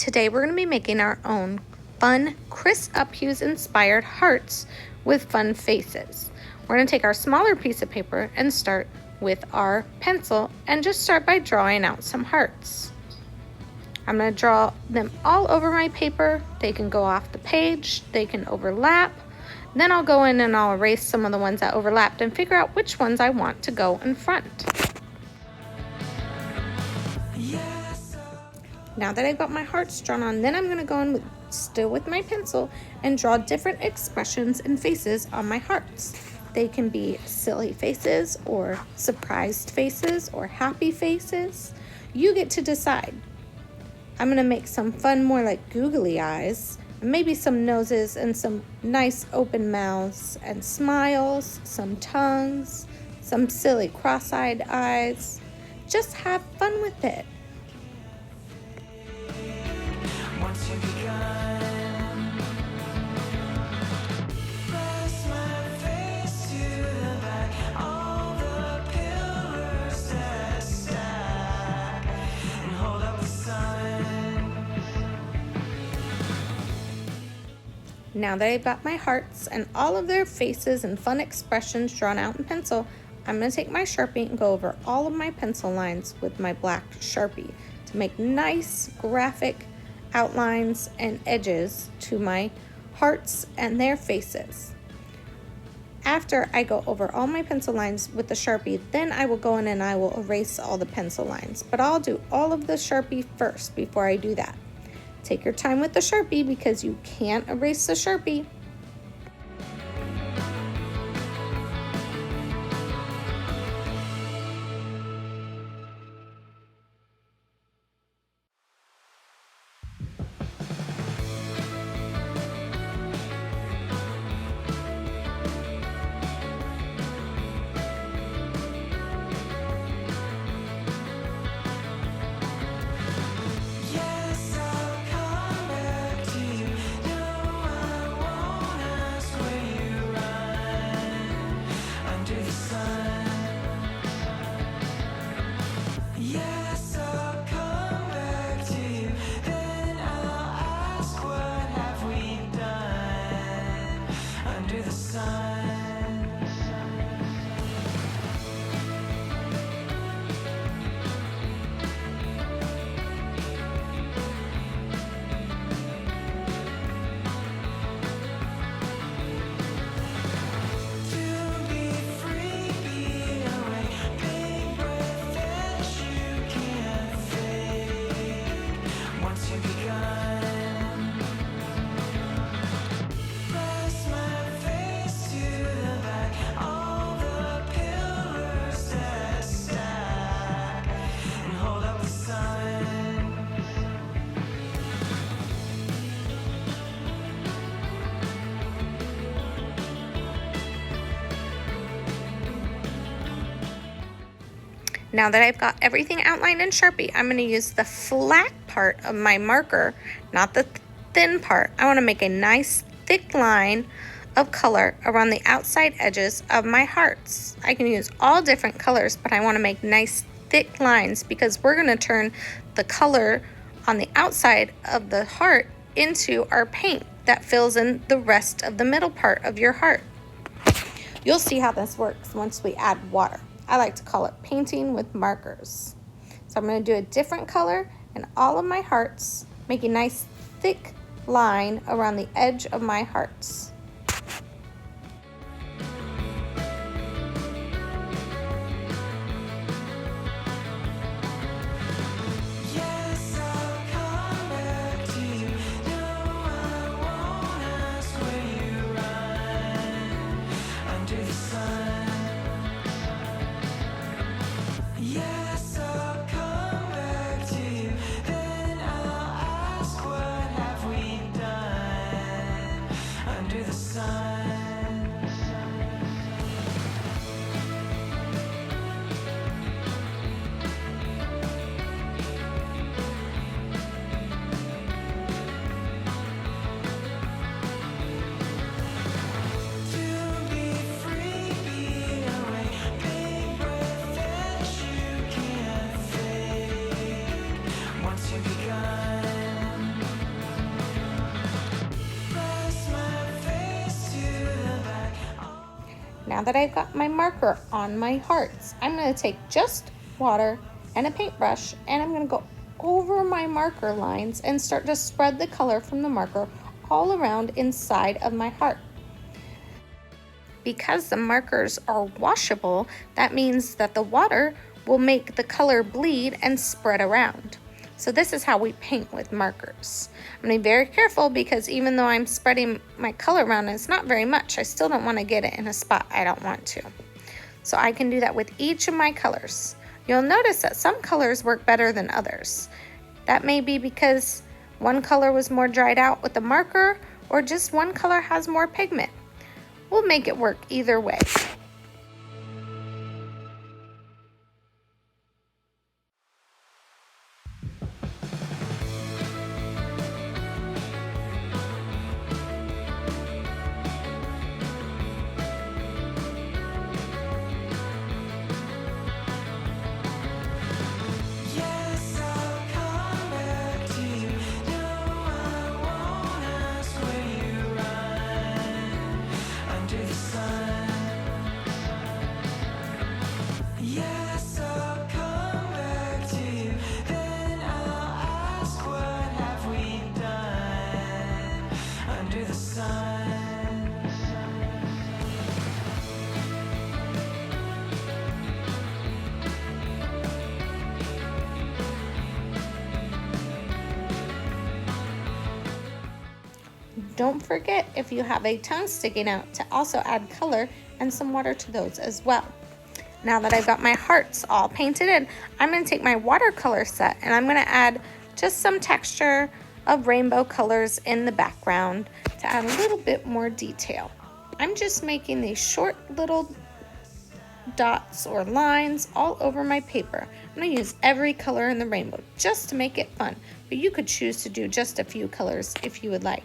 Today we're going to be making our own fun Chris Uphues inspired hearts with fun faces. We're going to take our smaller piece of paper and start with our pencil and just start by drawing out some hearts. I'm going to draw them all over my paper. They can go off the page, they can overlap. Then I'll go in and I'll erase some of the ones that overlapped and figure out which ones I want to go in front. Now that I've got my hearts drawn on, then I'm going to go in still with my pencil and draw different expressions and faces on my hearts. They can be silly faces or surprised faces or happy faces. You get to decide. I'm going to make some fun, more like googly eyes, and maybe some noses and some nice open mouths and smiles, some tongues, some silly cross-eyed eyes. Just have fun with it. Once you've begun, press my face to the back, all the pillars that stack, and hold up the sun. Now that I've got my hearts and all of their faces and fun expressions drawn out in pencil, I'm going to take my Sharpie and go over all of my pencil lines with my black Sharpie to make nice graphic outlines and edges to my hearts and their faces. After I go over all my pencil lines with the Sharpie, then I will go in and I will erase all the pencil lines. But I'll do all of the Sharpie first before I do that. Take your time with the Sharpie because you can't erase the Sharpie. Now that I've got everything outlined in Sharpie, I'm going to use the flat part of my marker, not the thin part. I want to make a nice thick line of color around the outside edges of my hearts. I can use all different colors, but I want to make nice thick lines because we're going to turn the color on the outside of the heart into our paint that fills in the rest of the middle part of your heart. You'll see how this works once we add water. I like to call it painting with markers. So I'm going to do a different color in all of my hearts, make a nice thick line around the edge of my hearts. Now that I've got my marker on my hearts, I'm going to take just water and a paintbrush, and I'm going to go over my marker lines and start to spread the color from the marker all around inside of my heart. Because the markers are washable, that means that the water will make the color bleed and spread around. So this is how we paint with markers. I'm going to be very careful because even though I'm spreading my color around and it's not very much, I still don't want to get it in a spot I don't want to. So I can do that with each of my colors. You'll notice that some colors work better than others. That may be because one color was more dried out with the marker, or just one color has more pigment. We'll make it work either way. Don't forget, if you have a tongue sticking out, to also add color and some water to those as well. Now that I've got my hearts all painted in, I'm going to take my watercolor set and I'm going to add just some texture of rainbow colors in the background to add a little bit more detail. I'm just making these short little dots or lines all over my paper. I'm going to use every color in the rainbow just to make it fun, but you could choose to do just a few colors if you would like.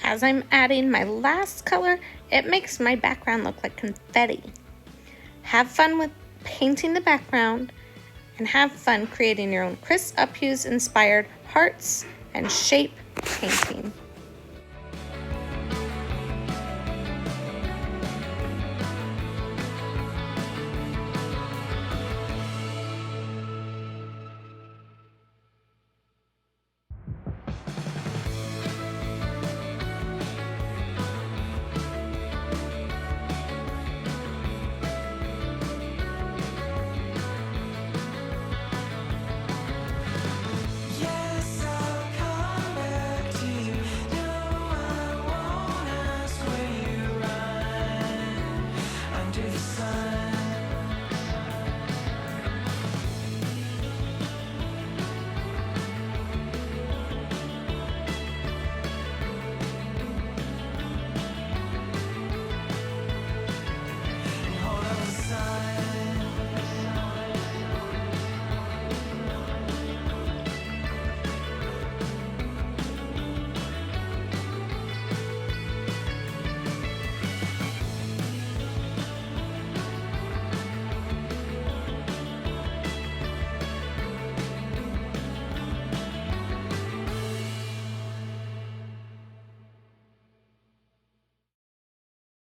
As I'm adding my last color, it makes my background look like confetti. Have fun with painting the background and have fun creating your own Chris Uphues inspired hearts and shape painting.